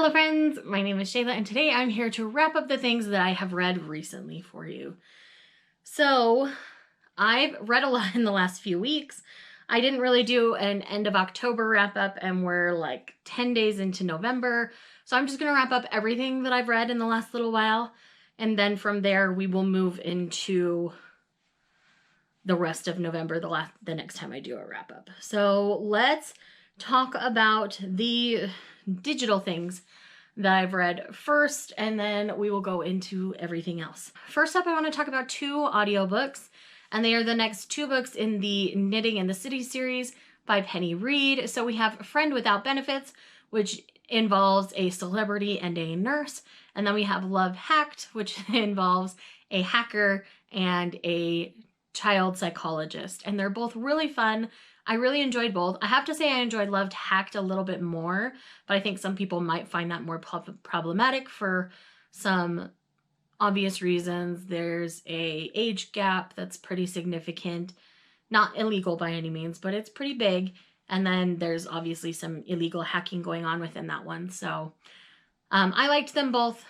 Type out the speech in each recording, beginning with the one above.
Hello friends, my name is Shayla and today I'm here to wrap up the things that I have read recently for you. So, I've read a lot in the last few weeks. I didn't really do an end of October wrap up and we're like 10 days into November. So I'm just going to wrap up everything that I've read in the last little while. And then from there we will move into the rest of November, the next time I do a wrap up. So let's talk about the digital things that I've read first, and then we will go into everything else. First up, I want to talk about two audiobooks, and they are the next two books in the Knitting in the City series by Penny Reed. So we have Friend Without Benefits, which involves a celebrity and a nurse, and then we have Love Hacked, which involves a hacker and a child psychologist, and they're both really fun. I really enjoyed both. I have to say I enjoyed Love Hacked a little bit more, but I think some people might find that more problematic for some obvious reasons. There's a age gap that's pretty significant, not illegal by any means, but it's pretty big. And then there's obviously some illegal hacking going on within that one. So I liked them both.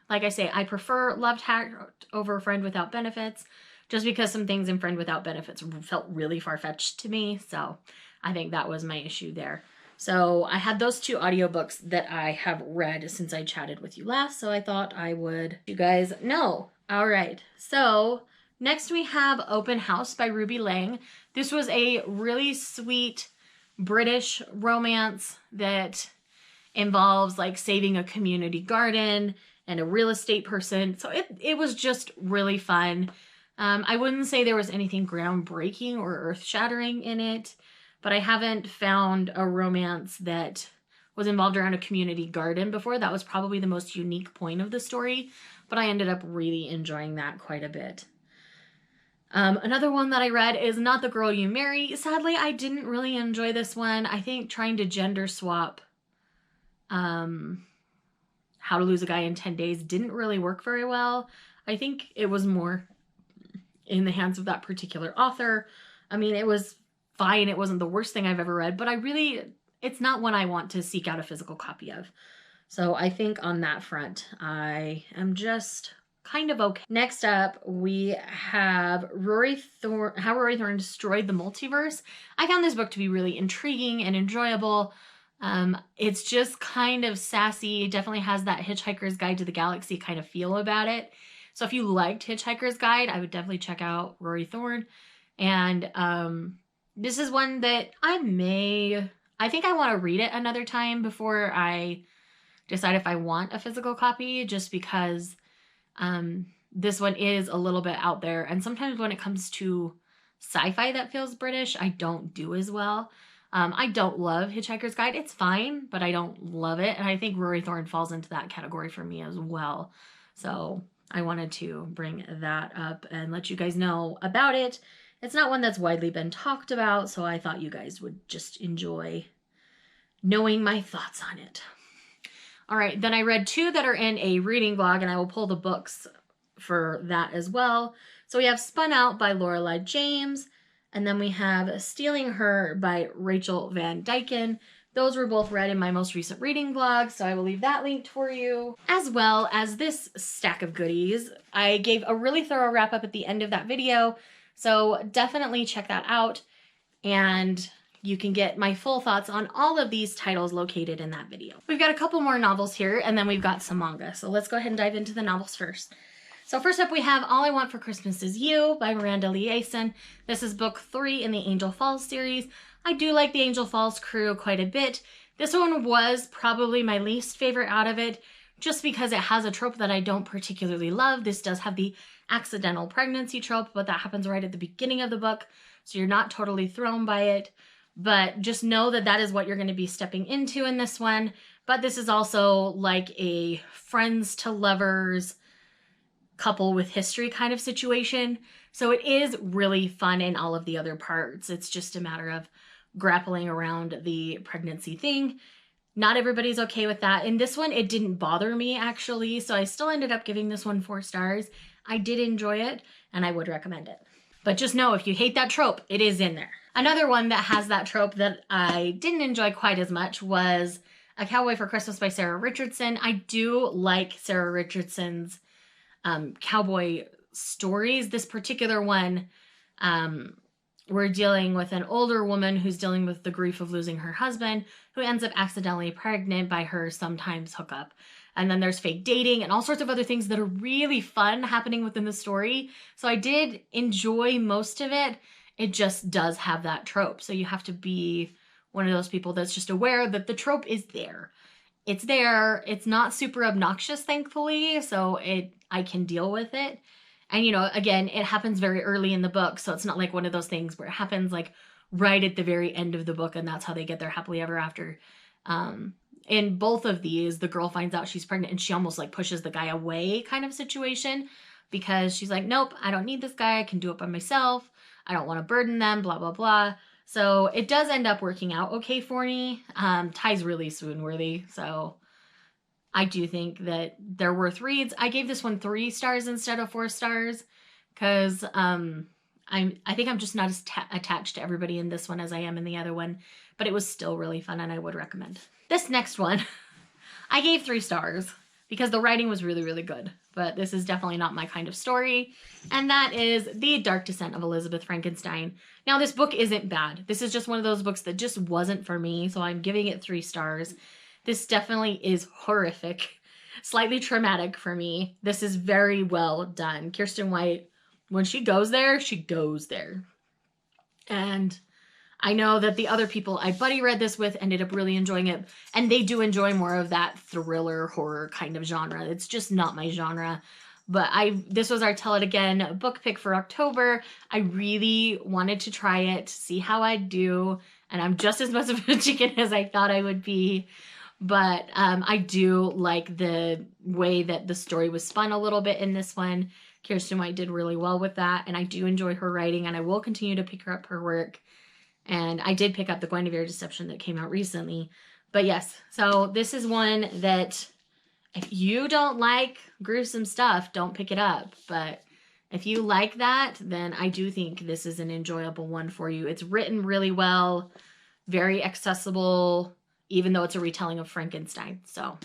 Like I say, I prefer Love Hacked over Friend Without Benefits, just because some things in Friend Without Benefits felt really far-fetched to me. So I think that was my issue there. So I had those two audiobooks that I have read since I chatted with you last. So I thought I would let you guys know. All right. So next we have Open House by Ruby Lang. This was a really sweet British romance that involves like saving a community garden and a real estate person. So it was just really fun. I wouldn't say there was anything groundbreaking or earth-shattering in it, but I haven't found a romance that was involved around a community garden before. That was probably the most unique point of the story, but I ended up really enjoying that quite a bit. Another one that I read is Not the Girl You Marry. Sadly, I didn't really enjoy this one. I think trying to gender swap How to Lose a Guy in 10 Days didn't really work very well. I think it was more in the hands of that particular author. I mean, it was fine. It wasn't the worst thing I've ever read, but it's not one I want to seek out a physical copy of. So I think on that front, I am just kind of okay. Next up, we have How Rory Thorne Destroyed the Multiverse. I found this book to be really intriguing and enjoyable. It's just kind of sassy. It definitely has that Hitchhiker's Guide to the Galaxy kind of feel about it. So if you liked Hitchhiker's Guide, I would definitely check out Rory Thorne. And this is one that I think I want to read it another time before I decide if I want a physical copy, just because this one is a little bit out there. And sometimes when it comes to sci-fi that feels British, I don't do as well. I don't love Hitchhiker's Guide. It's fine, but I don't love it. And I think Rory Thorne falls into that category for me as well. So I wanted to bring that up and let you guys know about it. It's not one that's widely been talked about, so I thought you guys would just enjoy knowing my thoughts on it. All right, then I read two that are in a reading blog, and I will pull the books for that as well. So we have Spun Out by Lorelei James, and then we have Stealing Her by Rachel Van Dyken. Those were both read in my most recent reading blog, so I will leave that linked for you. As well as this stack of goodies. I gave a really thorough wrap up at the end of that video, so definitely check that out. And you can get my full thoughts on all of these titles located in that video. We've got a couple more novels here, and then we've got some manga. So let's go ahead and dive into the novels first. So first up we have All I Want for Christmas Is You by Miranda Liason. This is book 3 in the Angel Falls series. I do like the Angel Falls crew quite a bit. This one was probably my least favorite out of it, just because it has a trope that I don't particularly love. This does have the accidental pregnancy trope, but that happens right at the beginning of the book, so you're not totally thrown by it. But just know that that is what you're going to be stepping into in this one. But this is also like a friends to lovers couple with history kind of situation. So it is really fun in all of the other parts. It's just a matter of grappling around the pregnancy thing. Not everybody's okay with that. In this one, it didn't bother me actually, so I still ended up giving this one 4 stars. I did enjoy it, and I would recommend it. But just know, if you hate that trope, it is in there. Another one that has that trope that I didn't enjoy quite as much was A Cowboy for Christmas by Sarah Richardson. I do like Sarah Richardson's cowboy stories. This particular one, we're dealing with an older woman who's dealing with the grief of losing her husband, who ends up accidentally pregnant by her sometimes hookup. And then there's fake dating and all sorts of other things that are really fun happening within the story. So I did enjoy most of it. It just does have that trope. So you have to be one of those people that's just aware that the trope is there. It's there. It's not super obnoxious, thankfully, so I can deal with it. And, you know, again, it happens very early in the book, so it's not like one of those things where it happens like right at the very end of the book and that's how they get their happily ever after. In both of these, the girl finds out she's pregnant and she almost like pushes the guy away kind of situation because she's like, nope, I don't need this guy. I can do it by myself. I don't want to burden them, blah, blah, blah. So it does end up working out okay for me. Ty's really swoon-worthy, so I do think that they're worth reads. I gave this one 3 stars instead of 4 stars because I think I'm just not as attached to everybody in this one as I am in the other one, but it was still really fun and I would recommend. This next one, I gave 3 stars because the writing was really, really good, but this is definitely not my kind of story, and that is The Dark Descent of Elizabeth Frankenstein. Now, this book isn't bad. This is just one of those books that just wasn't for me, so I'm giving it 3 stars. This definitely is horrific, slightly traumatic for me. This is very well done. Kirsten White, when she goes there, she goes there. And I know that the other people I buddy read this with ended up really enjoying it, and they do enjoy more of that thriller horror kind of genre. It's just not my genre. But this was our Tell It Again book pick for October. I really wanted to try it, see how I'd do, and I'm just as much of a chicken as I thought I would be. But I do like the way that the story was spun a little bit in this one. Kirsten White did really well with that, and I do enjoy her writing, and I will continue to pick up her work. And I did pick up the Guinevere Deception that came out recently. But yes, so this is one that if you don't like gruesome stuff, don't pick it up. But if you like that, then I do think this is an enjoyable one for you. It's written really well, very accessible, even though it's a retelling of Frankenstein. So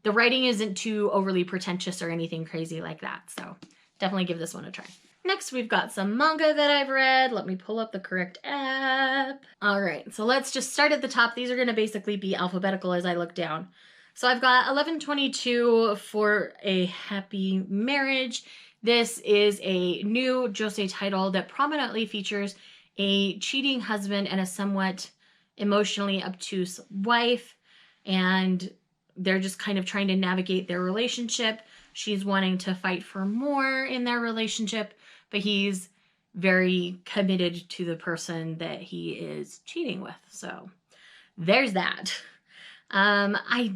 the writing isn't too overly pretentious or anything crazy like that. So definitely give this one a try. Next, we've got some manga that I've read. Let me pull up the correct app. All right, so let's just start at the top. These are going to basically be alphabetical as I look down. So I've got 1122 for a Happy Marriage. This is a new josei title that prominently features a cheating husband and a somewhat emotionally obtuse wife, and they're just kind of trying to navigate their relationship. She's wanting to fight for more in their relationship, but he's very committed to the person that he is cheating with. So there's that. I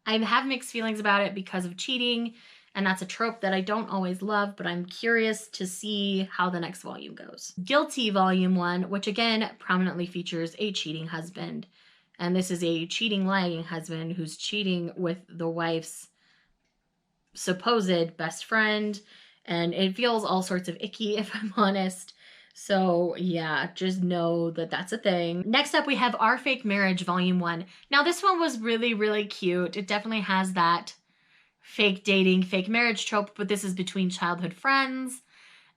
have mixed feelings about it because of cheating, and that's a trope that I don't always love, but I'm curious to see how the next volume goes. Guilty Volume 1, which again prominently features a cheating husband, and this is a cheating, lying husband who's cheating with the wife's supposed best friend, and it feels all sorts of icky, if I'm honest. So yeah, just know that that's a thing. Next up, we have Our Fake Marriage Volume 1. Now this one was really, really cute. It definitely has that fake dating, fake marriage trope, but this is between childhood friends,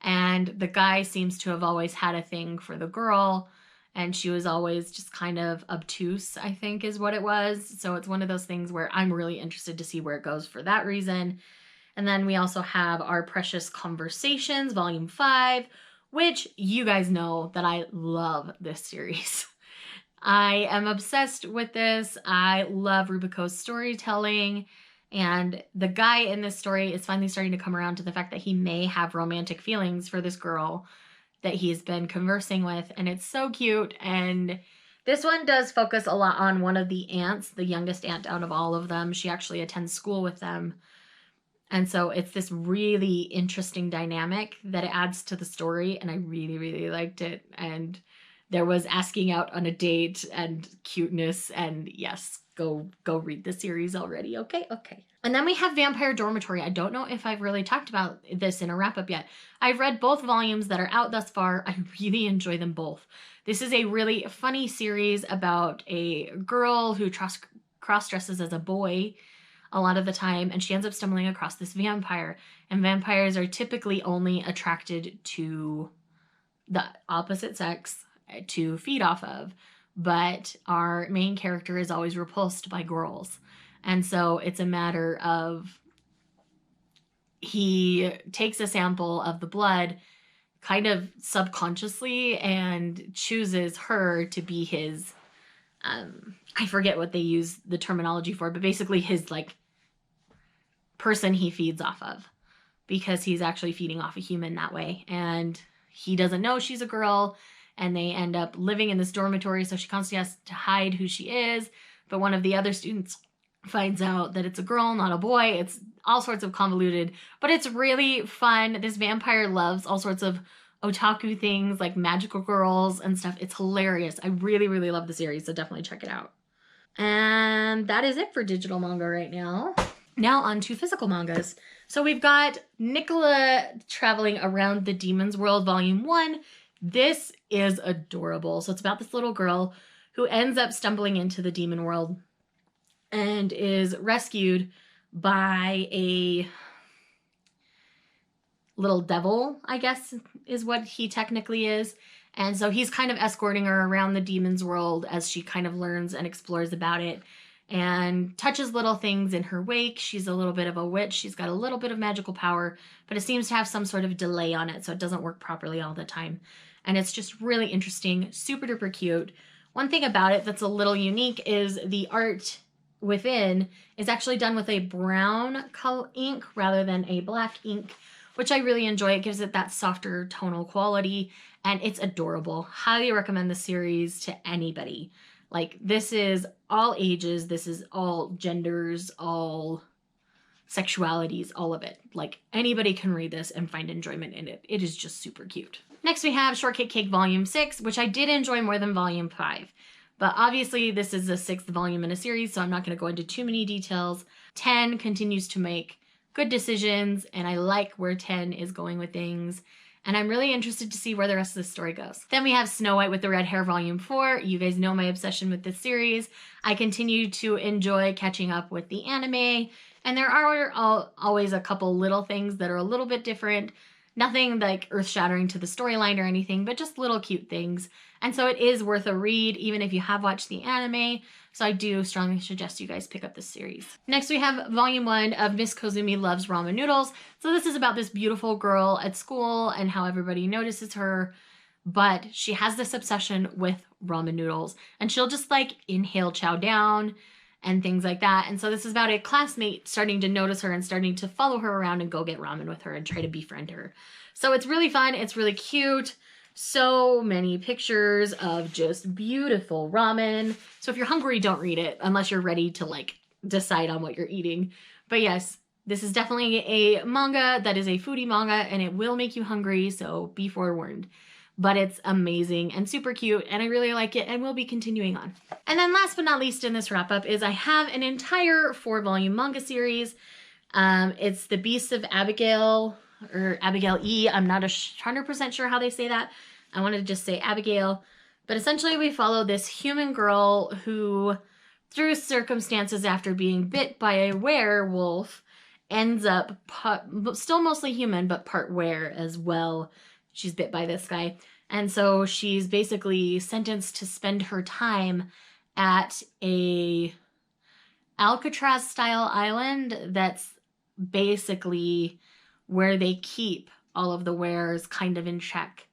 and the guy seems to have always had a thing for the girl, and she was always just kind of obtuse, I think is what it was. So it's one of those things where I'm really interested to see where it goes for that reason. And then we also have Our Precious Conversations, Volume 5, which you guys know that I love this series. I am obsessed with this. I love Rubiko's storytelling, and the guy in this story is finally starting to come around to the fact that he may have romantic feelings for this girl that he's been conversing with, and it's so cute. And this one does focus a lot on one of the aunts, the youngest aunt out of all of them. She actually attends school with them. And so it's this really interesting dynamic that it adds to the story, and I really, really liked it. And there was asking out on a date and cuteness, and yes, go read the series already. Okay. And then we have Vampire Dormitory. I don't know if I've really talked about this in a wrap-up yet. I've read both volumes that are out thus far. I really enjoy them both. This is a really funny series about a girl who cross-dresses as a boy a lot of the time, and she ends up stumbling across this vampire. And vampires are typically only attracted to the opposite sex to feed off of, but our main character is always repulsed by girls. And so it's a matter of he takes a sample of the blood kind of subconsciously and chooses her to be his, I forget what they use the terminology for, but basically his like person he feeds off of, because he's actually feeding off a human that way. And he doesn't know she's a girl, and they end up living in this dormitory, so she constantly has to hide who she is. But one of the other students finds out that it's a girl, not a boy. It's all sorts of convoluted, but it's really fun. This vampire loves all sorts of otaku things like magical girls and stuff. It's hilarious. I really, really love the series, so definitely check it out. And that is it for digital manga right now. Now on to physical mangas. So we've got Nicola Traveling Around the Demon's World Volume 1. This is adorable. So it's about this little girl who ends up stumbling into the demon world and is rescued by a little devil, I guess is what he technically is. And so he's kind of escorting her around the demon's world as she kind of learns and explores about it and touches little things in her wake. She's a little bit of a witch. She's got a little bit of magical power, but it seems to have some sort of delay on it, so it doesn't work properly all the time. And it's just really interesting, super duper cute. One thing about it that's a little unique is the art within is actually done with a brown color ink rather than a black ink, which I really enjoy. It gives it that softer tonal quality, and it's adorable. Highly recommend the series to anybody. Like, this is all ages, this is all genders, all sexualities, all of it. Like, anybody can read this and find enjoyment in it. It is just super cute. Next we have Shortcake Cake Volume 6, which I did enjoy more than Volume 5. But obviously this is the 6th volume in a series, so I'm not going to go into too many details. 10 continues to make good decisions, and I like where 10 is going with things. And I'm really interested to see where the rest of the story goes. Then we have Snow White with the Red Hair Volume 4. You guys know my obsession with this series. I continue to enjoy catching up with the anime, and there are always a couple little things that are a little bit different. Nothing like earth-shattering to the storyline or anything, but just little cute things. And so it is worth a read, even if you have watched the anime. So I do strongly suggest you guys pick up this series. Next, we have Volume 1 of Miss Kozumi Loves Ramen Noodles. So this is about this beautiful girl at school and how everybody notices her, but she has this obsession with ramen noodles, and she'll just like inhale chow down and things like that. And so this is about a classmate starting to notice her and starting to follow her around and go get ramen with her and try to befriend her. So it's really fun. It's really cute. So many pictures of just beautiful ramen. So if you're hungry, don't read it unless you're ready to like decide on what you're eating. But yes, this is definitely a manga that is a foodie manga, and it will make you hungry, so be forewarned. But it's amazing and super cute, and I really like it, and we'll be continuing on. And then last but not least in this wrap up is I have an entire 4-volume manga series. It's The Beasts of Abigail, or Abigail E. I'm not 100% sure how they say that. I wanted to just say Abigail. But essentially we follow this human girl who, through circumstances after being bit by a werewolf, ends up still mostly human, but part were as well. She's bit by this guy. And so she's basically sentenced to spend her time at a Alcatraz-style island that's basically where they keep all of the wares kind of in check.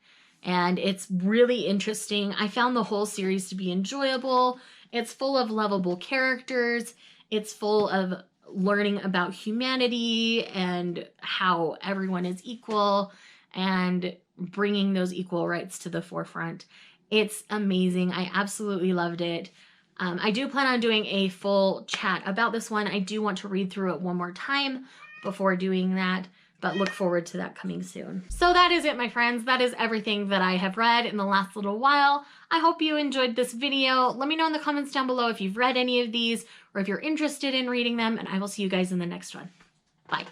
And it's really interesting. I found the whole series to be enjoyable. It's full of lovable characters. It's full of learning about humanity and how everyone is equal and bringing those equal rights to the forefront. It's amazing. I absolutely loved it. I do plan on doing a full chat about this one. I do want to read through it one more time before doing that, but look forward to that coming soon. So that is it, my friends. That is everything that I have read in the last little while. I hope you enjoyed this video. Let me know in the comments down below if you've read any of these or if you're interested in reading them, and I will see you guys in the next one. Bye.